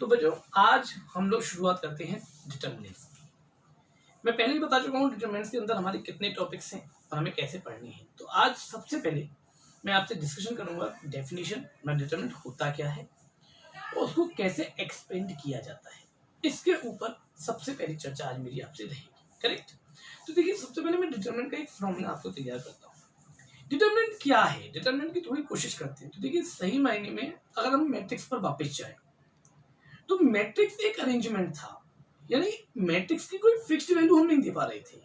तो बच्चों आज हम लोग शुरुआत करते हैं डिटर्मिनेंट्स की। मैं पहले ही बता चुका हूँ डिटर्मिनेंट्स के अंदर हमारे कितने टॉपिक्स हैं और हमें कैसे पढ़नी है। तो आज सबसे पहले मैं आपसे डिस्कशन करूंगा डेफिनेशन में डिटर्मिनेंट होता क्या है और उसको कैसे एक्सपेंड किया जाता है। इसके ऊपर सबसे पहली चर्चा आज मेरी आपसे रहेगी। करेक्ट। तो देखिए सबसे पहले मैं डिटर्मिनेंट का एक फॉर्मूला आपको तैयार करता हूँ। डिटर्मिनेंट क्या है, डिटर्मिनेंट की थोड़ी कोशिश करते हैं। तो देखिए सही मायने में अगर हम मैट्रिक्स पर वापस जाए तो मैट्रिक्स एक अरेंजमेंट था, यानी मैट्रिक्स की कोई फिक्स्ड वैल्यू हम नहीं दे पा रहे थे।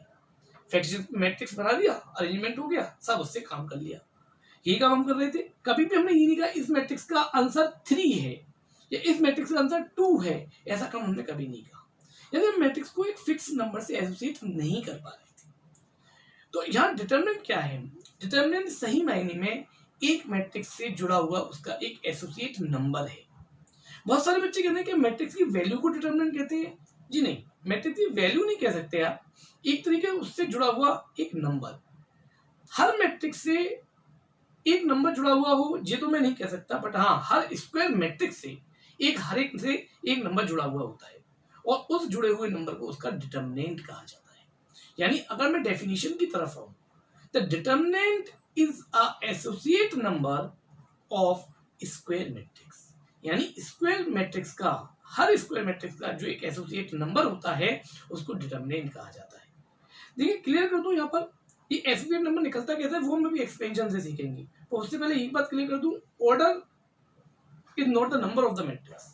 फिक्स्ड मैट्रिक्स बना दिया, अरेंजमेंट हो गया, सब उससे काम कर लिया, यही काम हम कर रहे थे। कभी भी हमने ये नहीं कहा इस मैट्रिक्स का आंसर 3 है या इस मैट्रिक्स का आंसर 2 है, ऐसा काम हमने कभी नहीं कहा। यानी हम मैट्रिक्स को एक फिक्स नंबर से एसोसिएट नहीं कर पा रहे थे। तो यहाँ डिटर्मिनेंट क्या है? डिटर्मिनेंट सही मायने में एक मैट्रिक्स से जुड़ा हुआ उसका एक एसोसिएट नंबर है। बहुत सारे बच्चे कहते हैं कि मैट्रिक्स की वैल्यू को डिटर्मिनेंट कहते हैं। जी नहीं, मैट्रिक्स की वैल्यू नहीं कह सकते आप, एक तरीके उससे जुड़ा हुआ एक नंबर। हर मैट्रिक्स से एक नंबर जुड़ा हुआ हो ये तो मैं नहीं कह सकता, बट हाँ हर स्क्वायर मैट्रिक्स से हर एक से एक नंबर जुड़ा हुआ होता है और उस जुड़े हुए नंबर को उसका डिटर्मिनेंट कहा जाता है। यानी अगर मैं डेफिनेशन की तरफ आऊं, the determinant is a associate number of square matrix. यानी स्क्वायर मैट्रिक्स का, हर स्क्वायर मैट्रिक्स का जो एक एसोसिएट नंबर होता है उसको डिटर्मिनेंट कहा जाता है। देखिए क्लियर कर दूं, यहाँ पर ये एसोसिएट नंबर निकलता कैसे है वो हम अभी एक्सपेंशन से सीखेंगे। तो उससे पहले एक बात क्लियर कर दूं, order is not the number of the matrix.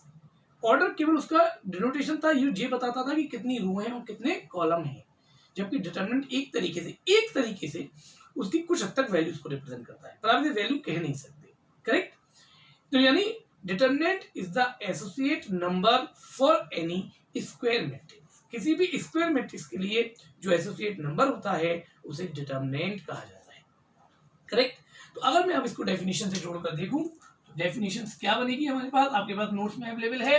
Order केवल उसका डिनोटेशन था, ये बताता था कि कितनी रो हैं और कितने कॉलम हैं, जबकि डिटर्मिनेंट एक तरीके से उसकी कुछ हद तक वैल्यूज को रिप्रेजेंट करता है, पर आप ये वैल्यू कह नहीं सकते। करेक्ट। तो यानी determinant is the associate number for any square matrix. किसी भी स्क्वायर मैट्रिक्स के लिए जो एसोसिएट नंबर होता है उसे डिटर्मिनेंट कहा जाता है। करेक्ट। तो अगर मैं अब इसको डेफिनेशन से जोड़कर देखूं तो डेफिनेशन क्या बनेगी हमारे पास, आपके पास नोट्स में अवेलेबल है।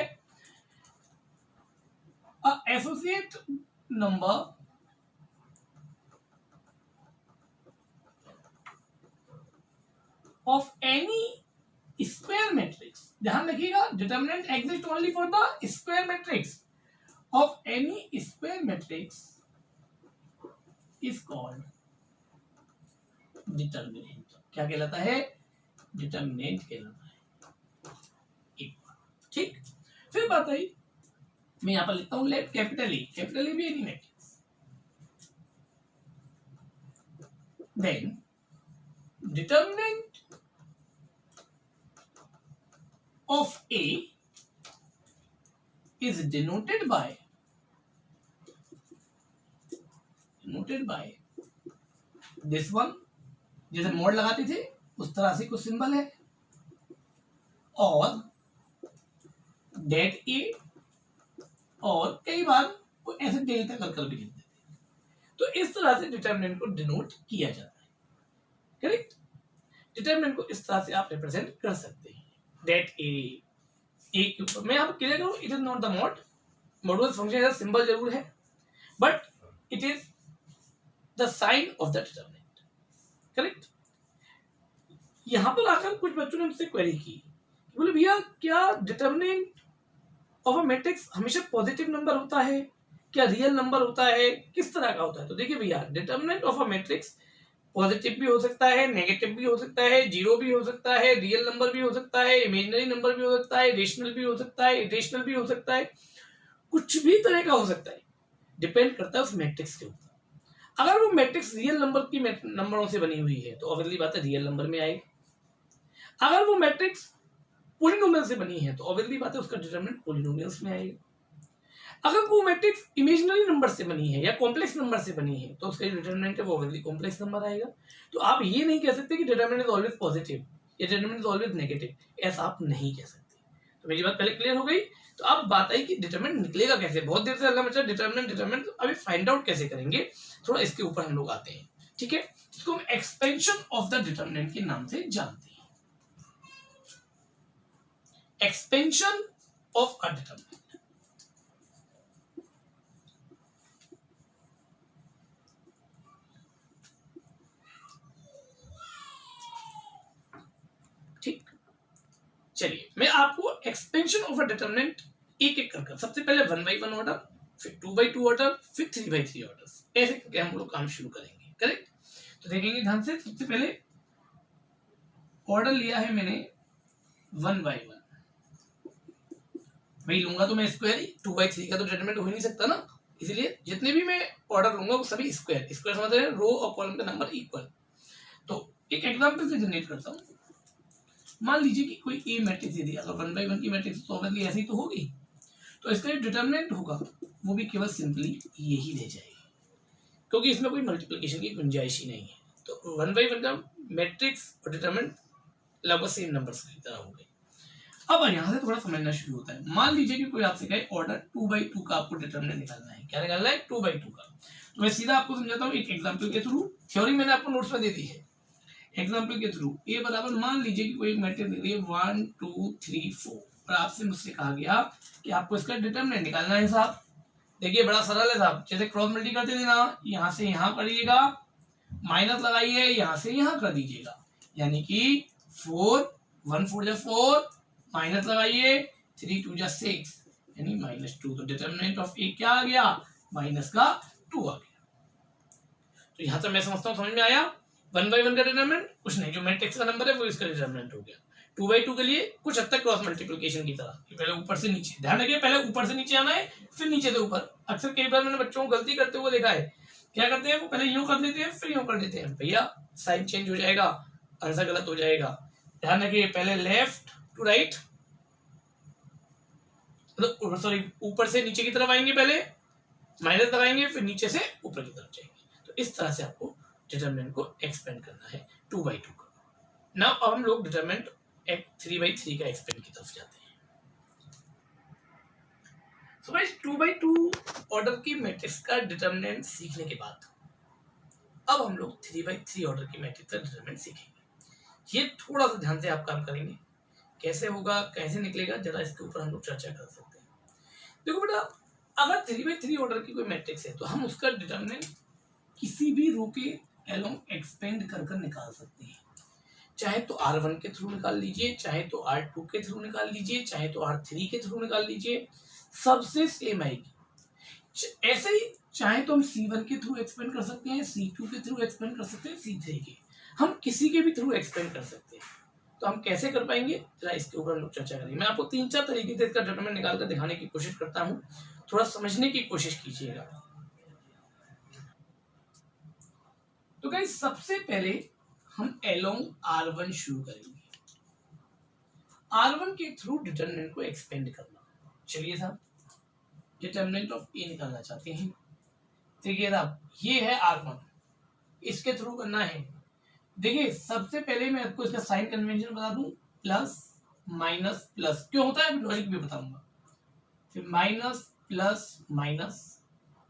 A associate number of any square matrix, ध्यान रखिएगा determinant exist only for the square matrix, of any square matrix is called determinant. क्या कहलाता है? डिटर्मिनेंट कहलाता है। एक बात ठीक। फिर बात आई, मैं यहां पर लिखता हूं लेट कैपिटल ए भी any matrix, then determinant of A is denoted by this one, जैसे मोड लगाते थे उस तरह से कुछ सिंबल है, और डेट ए, और कई बार वो ऐसे डेल्टा कर भी लिख देते हैं। तो इस तरह से डिटर्मिनेंट को डिनोट किया जाता है। करेक्ट। डिटर्मिनेंट को इस तरह से आप रिप्रेजेंट कर सकते हैं, डेट ए के ऊपर। मैं यहाँ क्लियर करूं, it is not the modulus function, symbol जरूर है but it is the sign of the determinant. Correct. यहां पर आकर कुछ बच्चों ने मुझसे क्वेरी की, बोले भैया क्या डिटर्मिनेंट ऑफ अ मैट्रिक्स हमेशा पॉजिटिव नंबर होता है, क्या रियल नंबर होता है, किस तरह का होता है? तो देखिए भैया determinant of a matrix positive भी हो सकता है, नेगेटिव भी हो सकता है, जीरो भी हो सकता है, रियल नंबर भी हो सकता है, इमेजिनरी नंबर भी हो सकता है, रेशनल भी हो सकता है, इरेशनल भी हो सकता है, कुछ भी तरह का हो सकता है, डिपेंड करता है उस मैट्रिक्स के ऊपर। अगर वो मैट्रिक्स रियल नंबर की नंबरों से बनी हुई है तो ऑब्वियसली बात है रियल नंबर में आएगा। अगर वो मैट्रिक्स पॉलिनोमियल से बनी है तो ऑब्वियसली बात है उसका डिटर्मिनेंट पॉलिनोमियल्स में आएगा। अगर वो मैट्रिक्स इमेजिनरी नंबर से बनी है या कॉम्प्लेक्स नंबर से बनी है तो उसका डिटर्मिनेंट है वो ऑब्वियसली कॉम्प्लेक्स नंबर आएगा। तो आप ये नहीं कह सकते कि डिटर्मिनेंट इज ऑलवेज पॉजिटिव या डिटर्मिनेंट इज ऑलवेज नेगेटिव, ऐसा आप नहीं कह सकते। तो मेरी बात पहले क्लियर हो गई। तो अब बात आई कि डिटर्मिनेंट निकलेगा कैसे। बहुत देर से अगला बच्चा डिटर्मिनेंट अभी फाइंड आउट कैसे करेंगे, थोड़ा इसके ऊपर हम लोग आते हैं। ठीक है, इसको हम एक्सपेंशन ऑफ द डिटर्मिनेंट के नाम से जानते हैं। एक्सपेंशन ऑफ अ डिटर्मिनेंट, ठीक। चलिए मैं आपको एक्सपेंशन ऑफ अ डिटर्मिनेंट एक एक कर सबसे पहले 1/1 ऑर्डर, फिर 2/2 ऑर्डर, फिर 3/3 ऑर्डर, ऐसे करके हम लोग काम शुरू करेंगे। करेक्ट? तो देखेंगे ध्यान से, सबसे पहले ऑर्डर लिया है मैंने 1/1, वही लूंगा तो मैं स्क्वायर ही, 2/3 का तो डिटरमिनेंट हो ही नहीं सकता ना, इसलिए जितने भी मैं ऑर्डर लूंगा वो सभी स्क्वायर। स्क्वायर समझ रहे हैं, रो और कॉलम का नंबर इक्वल। तो एक एग्जांपल से जनरेट करता हूँ। मान लीजिए कि कोई ए मैट्रिक्स दे दिया, अगर 1/1 की मैट्रिक्स तो ऑब्वियसली ऐसी तो होगी, तो इसका जो डिटरमिनेंट होगा वो भी केवल सिंपली यही रह जाएगी, क्योंकि इसमें कोई मल्टीप्लिकेशन की गुंजाइश ही नहीं है। तो 1/1 का मैट्रिक्स और डिटरमिनेंट लगभग सेम नंबर्स की तरह हो गए। अब यहाँ से थोड़ा समझना शुरू होता है। मान लीजिए कि कोई आपसे कहे ऑर्डर 2/2 का आपको डिटरमिनेंट निकालना है। क्या निकालना है? 2/2 का। तो मैं सीधा आपको समझाता हूँ एक एग्जांपल के थ्रू। थ्योरी मैंने आपको नोट्स में दे दी है। एग्जांपल के थ्रू ए बराबर, मान लीजिए कि कोई मैट्रिक्स दे दी है 1 2 3 4 और आपसे मुझसे कहा गया कि आपको इसका डिटरमिनेंट निकालना है साहब। देखिए बड़ा सरल है साहब, जैसे क्रॉस मल्टी करते थे ना, यहाँ से यहाँ करिएगा, माइनस लगाइए, यहाँ से यहाँ कर दीजिएगा, यानी कि 4 1 4 जा 4, माइनस लगाइए, 3 2 जा 6, यानी -2। तो डिटरमिनेंट ऑफ ए क्या आ गया? माइनस का 2 आ गया। तो यहां तक मैं समझता हूँ समझ में आया। 1/1 का डिटरमिनेंट कुछ नहीं, जो मैट्रिक्स का नंबर है वो इसका डिटरमिनेंट हो गया। 2/2 के लिए कुछ हद तक क्रॉस मल्टीप्लिकेशन की तरह, पहले ऊपर से नीचे, ध्यान रखिए पहले ऊपर से नीचे आना है फिर नीचे से ऊपर। अक्सर कई बार मैंने बच्चों को गलती करते हुए देखा है, क्या करते हैं वो पहले यूं कर देते हैं फिर यूं कर देते हैं, भैया साइन चेंज हो जाएगा, आंसर गलत हो जाएगा। ध्यान रखिए पहले लेफ्ट टू राइट, सॉरी ऊपर से नीचे की तरफ आएंगे, पहले माइनस लगाएंगे फिर नीचे से ऊपर की तरफ जाएंगे। तो इस तरह से आपको डिटरमिनेंट को एक्सपेंड करना है 2/2 का। नाउ अब हम लोग डिटरमिनेंट 3/3 का एक्सपेंड की तरफ जाते हैं। सो गाइस 2/2 ऑर्डर की मैट्रिक्स का डिटरमिनेंट सीखने के बाद अब हम लोग 3/3 ऑर्डर की मैट्रिक्स का डिटरमिनेंट सीखेंगे। ये थोड़ा सा ध्यान से आप काम करेंगे, कैसे होगा कैसे निकलेगा जरा इसके ऊपर हम लोग चर्चा कर सकते हैं। देखो बेटा, अगर 3/3 ऑर्डर की कोई मैट्रिक्स है तो हम उसका डिटरमिनेंट किसी भी रो के एलोंग एक्सपेंड कर निकाल सकते हैं। चाहे तो R1 के थ्रू निकाल लीजिए, चाहे तो R2 के थ्रू निकाल लीजिए, चाहे तो R3 के थ्रू निकाल लीजिए, सबसे सेम आएगी। ऐसे ही चाहे तो हम C1 के थ्रू एक्सपेंड कर सकते हैं, C2 के थ्रू एक्सपेंड कर सकते हैं, C3 के, हम किसी के भी थ्रू एक्सपेंड कर सकते हैं। तो हम कैसे कर पाएंगे जरा इसके ऊपर हम लोग चर्चा करेंगे। मैं आपको 3-4 तरीके से इसका डिटरमिनेंट निकाल कर दिखाने की कोशिश करता हूँ, थोड़ा समझने की कोशिश कीजिएगा। तो गाइस सबसे पहले हम एलोंग R1 शुरू करेंगे, R1 के थ्रू डिटरमिनेंट को एक्सपेंड करना। चलिए साहब डिटरमिनेंट ऑफ ए निकालना चाहते हैं। देखिए साहब ये है R1, इसके थ्रू करना है। देखिए सबसे पहले मैं आपको इसका साइन कन्वेंशन बता दूं, प्लस माइनस प्लस, क्यों होता है लॉजिक भी बताऊंगा, फिर माइनस प्लस माइनस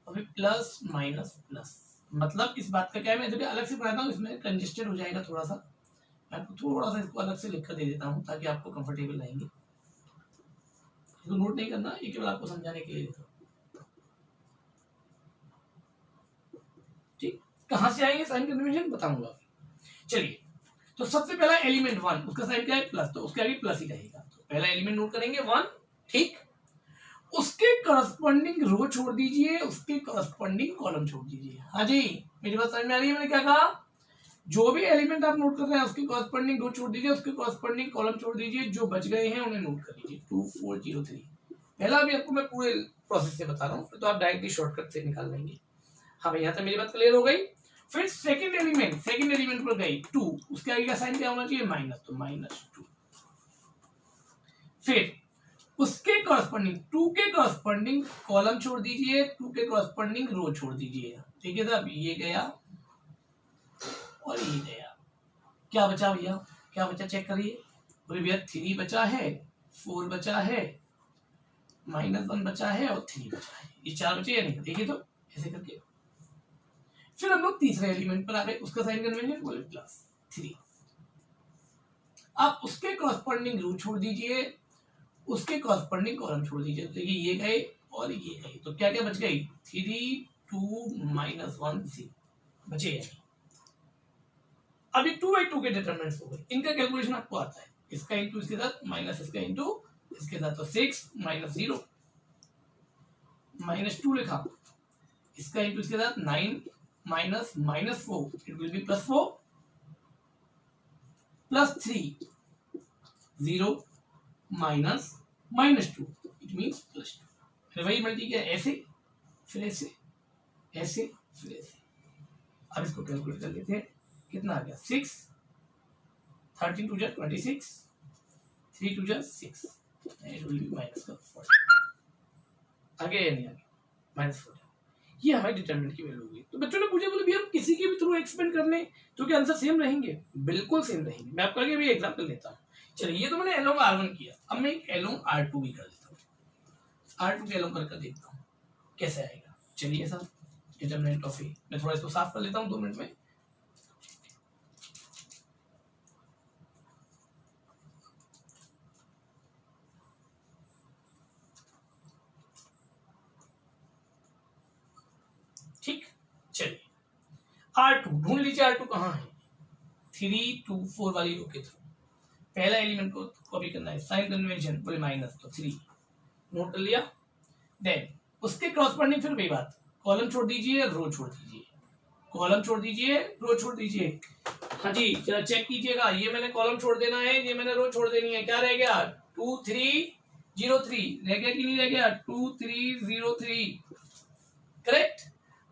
और फिर प्लस माइनस प्लस। मतलब इस बात का क्या है, मैं जब अलग से पढ़ाता हूँ इसमें कंजेस्टेड हो जाएगा थोड़ा सा, मैं आपको थोड़ा सा इसको अलग से लिख कर दे देता हूँ ताकि आपको कंफर्टेबल रहेंगे। इसको नोट नहीं करना, ये केवल आपको समझाने के लिए लिखा। ठीक, कहाँ से आएंगे साइन कन्वेंशन बताऊंगा। चलिए तो सबसे पहला एलिमेंट 1, उसका साइन क्या है प्लस, तो उसके आगे प्लस ही रहेगा। तो पहला एलिमेंट नोट करेंगे 1, ठीक, उसके करस्पॉन्डिंग रो छोड़ दीजिए, उसके करस्पॉन्डिंग कॉलम छोड़ दीजिए। हाँ जी मेरी बात समझ में आ रही है, मैंने क्या कहा, जो भी एलिमेंट आप नोट कर रहे हैं उसके करस्पॉन्डिंग रो छोड़ दीजिए, उसके करस्पॉन्डिंग कॉलम छोड़ दीजिए, जो बच गए हैं उन्हें नोट कर लीजिए। 2 4 0 3, पहला भी आपको मैं पूरे प्रोसेस से बता रहा हूँ, तो आप डायरेक्टली शॉर्टकट से निकाल लेंगे। हाँ भाई यहाँ तक मेरी बात क्लियर हो गई। फिर सेकंड एलिमेंट पर गई 2, उसके आगे का साइन क्या होना चाहिए माइनस, तो -2। फिर उसके कॉरस्पॉन्डिंग 2 के कॉरस्पॉन्डिंग कॉलम छोड़ दीजिए, 2 के कॉरस्पॉन्डिंग रो छोड़ दीजिए। ठीक है साहब, ये गया और ये गया, क्या बचा भैया, क्या बचा चेक करिए। बोले भैया 3 बचा है, 4 बचा है, -1 बचा है और 3 बचा है, ये 4 बचे या नहीं, देखिए तो ऐसे करके। फिर हम लोग तीसरे एलिमेंट पर आ गए, उसका साइन कन्वेंशन बोले +3। आप उसके कॉरस्पॉन्डिंग रो छोड़ दीजिए, उसके कॉरस्पॉन्डिंग कॉलम छोड़ दीजिए। तो ये गए और ये गए, तो क्या क्या बच गई, 3 2 -1 0 बचे हैं। अभी 2/2 के डिटरमिनेंट्स हो गए, इनका कैलकुलेशन आपको आता है, इसका इंटू इसके साथ माइनस इसका इंटू इसके साथ, तो 6 -0 -2 लिखा, इसका इंटू इसके साथ 9 minus -4 it will be +4 +3 0 minus -2 it means +2। फिर वही मल्टी किया ऐसे फिर ऐसे ऐसे फिर ऐसे। अब इसको कैलकुलेट कर लेते हैं, कितना आ गया 6, 13 2 26, 3 2 6 इट विल बी -40। आगे या नहीं आगे -40, ये हमारी डिटरमिनेंट की वैल्यू होगी। तो बच्चों ने पूछा बोले भैया हम किसी के भी थ्रू एक्सपेंड कर लें तो क्या आंसर सेम रहेंगे? बिल्कुल सेम रहेंगे। मैं आपको आगे भी एग्जांपल देता हूँ। चलिए ये तो मैंने एलोंग R1 किया, अब मैं एक एलोंग R2 भी कर देता हूँ। R2 के एलोंग करके देखता हूँ कैसे आएगा। चलिए सर डिटरमिनेंट ऑफ ए, मैं थोड़ा इसको साफ कर लेता हूँ 2 मिनट में। ठीक, चलिए R2 ढूंढ लीजिए। R2 कहाँ है? 3 2 4 वाली रो के थ्रू पहला एलिमेंट को कॉपी करना है, साइन कन्वेंशन बोले माइनस तो 3 नोट कर लिया। देन उसके क्रॉसपॉन्डिंग फिर वही बात, कॉलम छोड़ दीजिए रो छोड़ दीजिए, कॉलम छोड़ दीजिए रो छोड़ दीजिए। हाँ जी जरा चेक कीजिएगा, ये मैंने कॉलम छोड़ देना है, ये मैंने रो छोड़ देनी है। क्या रह गया 2 3 0 3 रह गया कि नहीं रह गया? 2 3 0 3 करेक्ट।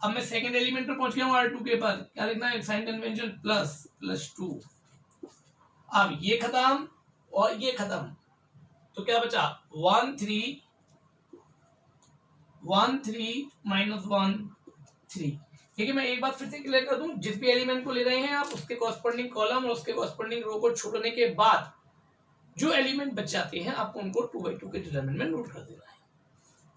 अब मैं सेकंड एलिमेंट पर पहुंच गया हूं R2 के पर, क्या लिखना है साइन कन्वेंशन ++2। अब ये खत्म और ये खत्म, तो क्या बचा 1 3 1 3 -1 3। देखिए मैं एक बात फिर से क्लियर कर दूं, जिस भी एलिमेंट को ले रहे हैं आप उसके कॉरस्पॉन्डिंग कॉलम और उसके कॉरस्पॉन्डिंग रो को छोड़ने के बाद जो एलिमेंट बच जाते हैं आपको उनको 2/2 के डिटरमिनेंट में नोट कर देना है।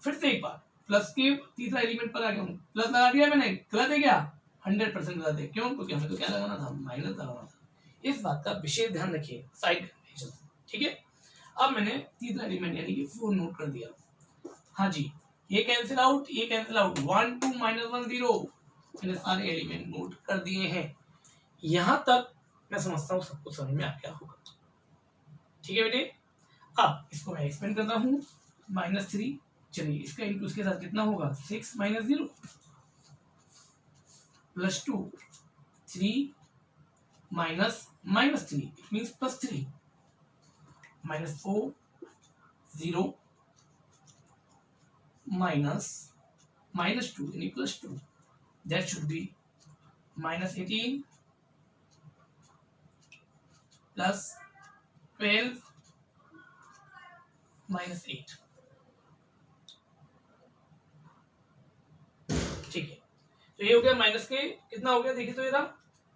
फिर से एक बार प्लस के तीसरा एलिमेंट पर आ गया हूं, प्लस लगा दिया मैंने, गलत है क्या? 100% गलत है। क्यों? क्योंकि हमें तो क्या लगाना था, माइनस लगाना था। इस बात का विशेष ध्यान रखिए साइड कन्वेंशन, ठीक है। अब मैंने तीसरा एलिमेंट यानी कि 4 नोट कर दिया। हाँ जी ये कैंसिल आउट, ये कैंसिल आउट, 1 2 -1 0 मैंने सारे एलिमेंट नोट कर दिए हैं। यहां तक मैं समझता हूं सबको समझ में आ गया होगा, ठीक है बेटे। अब इसको मैं एक्सपेंड करता हूं -3। चलिए इसका इंटू उसके साथ कितना होगा 6 -0 +2 3 -3 इट मींस +3 -4 0 -2 यानी +2 that should be -18 +12 -8। ठीक है तो ये हो गया माइनस के कितना हो गया देखिए तो ये रहा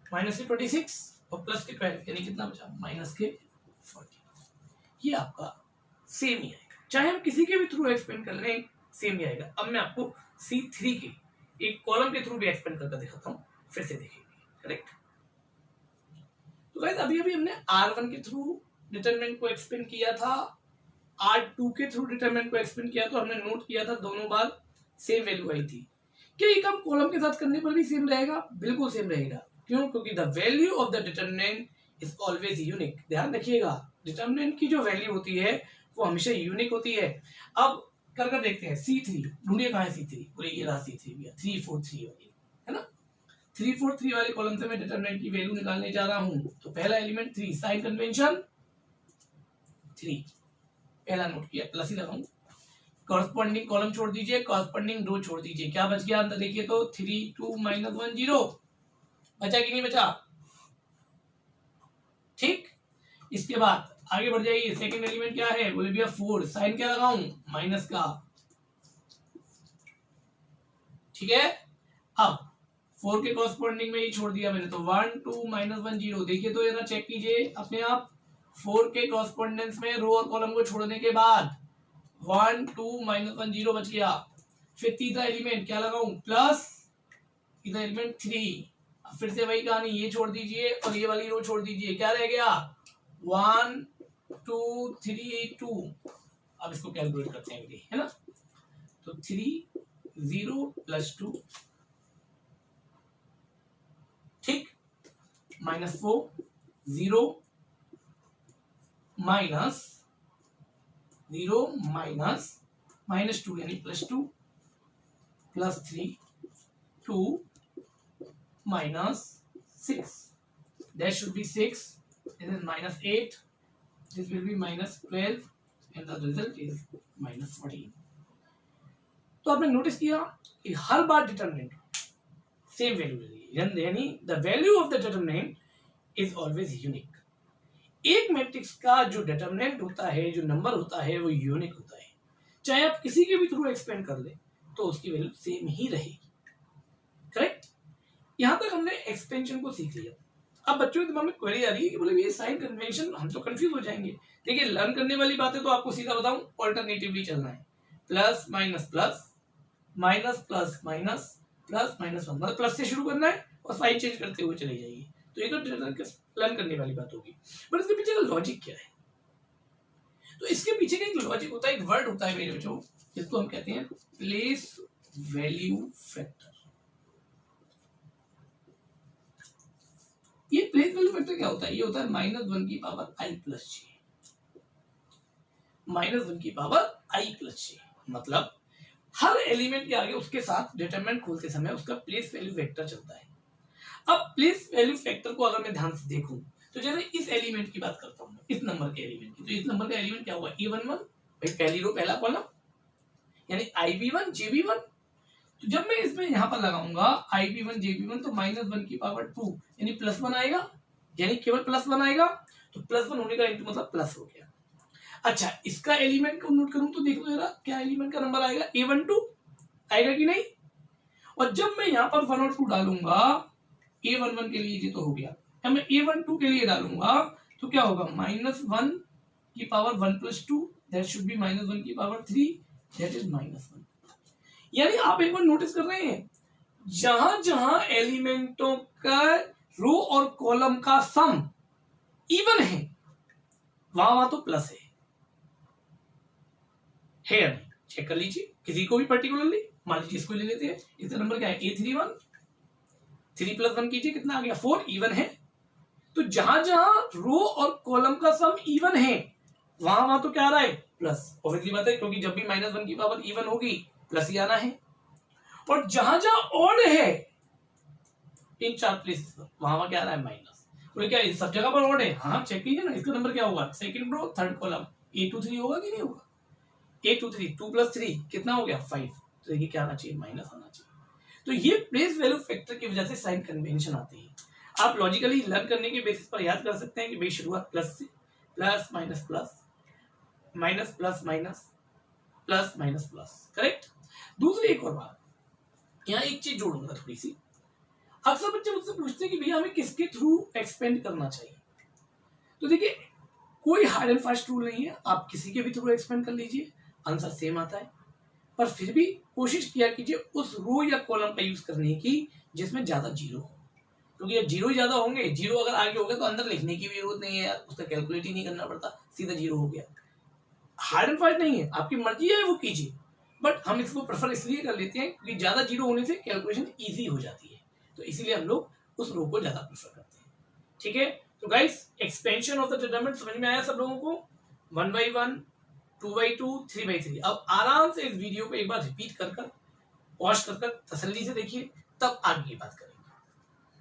माइनस के 26 और प्लस के 12 यानी कितना बचा माइनस के 40। ये आपका सेम ही आएगा, चाहे हम किसी के भी थ्रू एक्सपेंड कर लें सेम ही आएगा। अब मैं आपको C3 के एक कॉलम के थ्रू भी एक्सपेंड करके दिखाता हूँ, फिर से देखेंगे करेक्ट। तो गाइस अभी अभी हमने R1 के थ्रू डिटरमिनेंट को एक्सपेंड किया था, R2 के थ्रू डिटरमिनेंट को एक्सपेंड किया तो हमने नोट किया था दोनों बार सेम वैल्यू आई थी। क्या ये काम कॉलम के साथ करने पर भी सेम रहेगा? बिल्कुल सेम रहेगा। क्यों? क्योंकि the value of the determinant is always unique. ध्यान रखिएगा डिटरमिनेंट की जो वैल्यू होती है वो हमेशा यूनिक होती है। अब कर देखते हैं C3 ढूंढिए कहाँ है C3, बोले ये रहा C3 भी 3 4 3 वाली है ना। 3 4 3 वाले कॉलम से मैं डिटरमिनेंट की वैल्यू निकालने जा रहा हूं। तो पहला एलिमेंट 3 साइन कन्वेंशन 3 पहला नोट किया प्लस ही लगाऊं, कॉरस्पॉन्डिंग कॉलम छोड़ दीजिए कॉरस्पॉन्डिंग रो छोड़ दीजिए, क्या बच गया अंदर देखिए तो 3 2 -1 0 बचा कि नहीं बचा? ठीक, इसके बाद आगे बढ़ जाइए। सेकंड एलिमेंट क्या है? बोले भैया 4 साइन क्या लगाऊं माइनस का, ठीक है। अब 4 के कॉरस्पॉन्डिंग में ही छोड़ दिया मैंने तो 1 2 -1 0 देखिए तो ये चेक कीजिए अपने आप 4 के कॉरस्पॉन्डेंस में रो और कॉलम को छोड़ने के बाद 1 2 -1 0 बच गया। फिर तीसरा एलिमेंट क्या लगाऊं प्लस, तीसरा एलिमेंट 3, फिर से वही कहानी, ये छोड़ दीजिए और ये वाली रो छोड़ दीजिए, क्या रह गया 1 2 3 2। अब इसको कैलकुलेट करते हैं है ना। तो 3 0 +2 ठीक, -4 0 -0 -2 यानी +2 plus 3 2 minus 6. That should be 6. This is minus 8. This will be minus 12 and the result is minus 14. तो आपने नोटिस किया कि हर बार डिटरमिनेंट सेम वैल्यू ले रही है, यानी the value of the determinant is always unique. एक मैट्रिक्स का जो डिटरमिनेंट होता है, जो नंबर होता है, वो यूनिक होता है। चाहे आप किसी के भी थ्रू एक्सपेंड कर ले तो उसकी वैल्यू सेम ही रहेगी। करेक्ट? यहां तक हमने एक्सपेंशन को सीख लिया। अब बच्चों के दिमाग में क्वेरी आ रही है कि बोले ये साइन कन्वेंशन, हम तो कंफ्यूज हो जाएंगे। देखिए, लर्न करने वाली बातें तो आपको सीधा बताऊं, ऑल्टरनेटिवली चलना है। Plus minus plus, minus plus minus, plus minus 1, मतलब प्लस से शुरू करना है और साइन चेंज करते हुए चले जाइए। तो ये तो लर्न करने वाली बात होगी। बट इसके पीछे का लॉजिक क्या है? तो इसके पीछे का एक लॉजिक होता है, एक वर्ड होता है मेरे बच्चों, जिसको हम कहते हैं प्लेस वैल्यू फैक्टर। ये प्लेस वैल्यू फैक्टर क्या होता है? ये होता है -1 की पावर i प्लस j। -1 की पावर i प्लस j मतलब हर एलिमेंट के आगे उसके साथ डिटरमिनेंट खोलते समय उसका प्लेस वैल्यू वेक्टर चलता है। अब प्लेस वैल्यू फैक्टर को अगर मैं ध्यान से देखूं तो जैसे इस एलिमेंट की बात करता हूं, इस नंबर के एलिमेंट की, तो इस नंबर का एलिमेंट क्या हुआ? e11, भाई पहली रो पहला कॉलम, यानी ib1 jb1। तो जब मैं इसमें यहां पर लगाऊंगा ib1 jb1 तो -1 की पावर 2 यानी +1 आएगा, यानी केवल +1 आएगा। तो +1 होने का इंटू मतलब प्लस हो गया। अच्छा, इसका एलिमेंट को नोट करूं तो देखो जरा क्या एलिमेंट का नंबर आएगा? a12 आएगा कि नहीं? और जब मैं यहां पर 1 और 2 डालूंगा, a11 के लिए ये तो हो गया, अब मैं a12 के लिए डालूंगा तो क्या होगा? -1 की पावर 1 + 2, दैट शुड बी -1 की पावर 3, दैट इज -1। यानी आप एक बार नोटिस कर रहे हैं, जहां जहां एलिमेंटों का रो और कॉलम का सम इवन है वहां वहां तो प्लस है या नहीं? चेक कर लीजिए किसी को भी पर्टिकुलरली। मान लीजिए इसको ले लेते हैं, इसका नंबर क्या है? a31, 3 + 1 कीजिए, कितना आ गया? 4, इवन है। तो जहां जहां रो और कॉलम का सम इवन है वहां वहां तो क्या आ रहा है? प्लस। ऑब्वियसली बात है, क्योंकि जब भी -1 की पावर इवन होगी प्लस ही आना है। और जहां जहां ऑड है इन 4 प्लेसेस पर वहां वहां क्या आ रहा है? माइनस। बोले क्या सब जगह पर ऑड है? हाँ, चेक कीजिए ना, इसका नंबर क्या होगा? Second row third column, a23 होगा कि नहीं होगा? a23, 2 + 3 कितना हो गया? 5। तो देखिए क्या आना चाहिए? माइनस आना चाहिए। तो ये प्लेस वैल्यू फैक्टर की वजह से साइन कन्वेंशन आते हैं। आप लॉजिकली लर्न करने के बेसिस पर याद कर सकते हैं कि भाई शुरुआत प्लस से, plus minus plus, minus plus minus, plus minus plus. Correct? दूसरी एक और बात, यहाँ एक चीज जोड़ूंगा थोड़ी सी। अक्सर बच्चे मुझसे पूछते हैं कि भैया हमें किसके थ्रू एक्सपेंड करना चाहिए। तो देखिए, कोई हार्ड एंड फास्ट रूल नहीं है, आप किसी के भी थ्रू एक्सपेंड कर लीजिए, आंसर सेम आता है। पर फिर भी कोशिश किया कीजिए उस रो या कॉलम का यूज करने की जिसमें ज्यादा जीरो हो, क्योंकि जब जीरो ज्यादा होंगे, जीरो अगर आगे होगा तो अंदर लिखने की भी जरूरत नहीं है यार, उसका कैलकुलेट ही नहीं करना पड़ता, सीधा जीरो हो गया। हार्ड एंड फास्ट नहीं है, आपकी मर्जी है वो कीजिए, बट हम इसको प्रेफर इसलिए कर लेते हैं क्योंकि ज्यादा जीरो होने से कैलकुलेशन ईजी हो जाती है, तो इसीलिए हम लोग उस रो को ज्यादा प्रेफर करते हैं। ठीक है, तो guys, expansion of the determinant समझ में आया सब लोगों को? 1/1, 2/2, 3/3। अब आराम से इस वीडियो को एक बार रिपीट कर पॉज कर तसल्ली से देखिए, तब आगे की बात करें।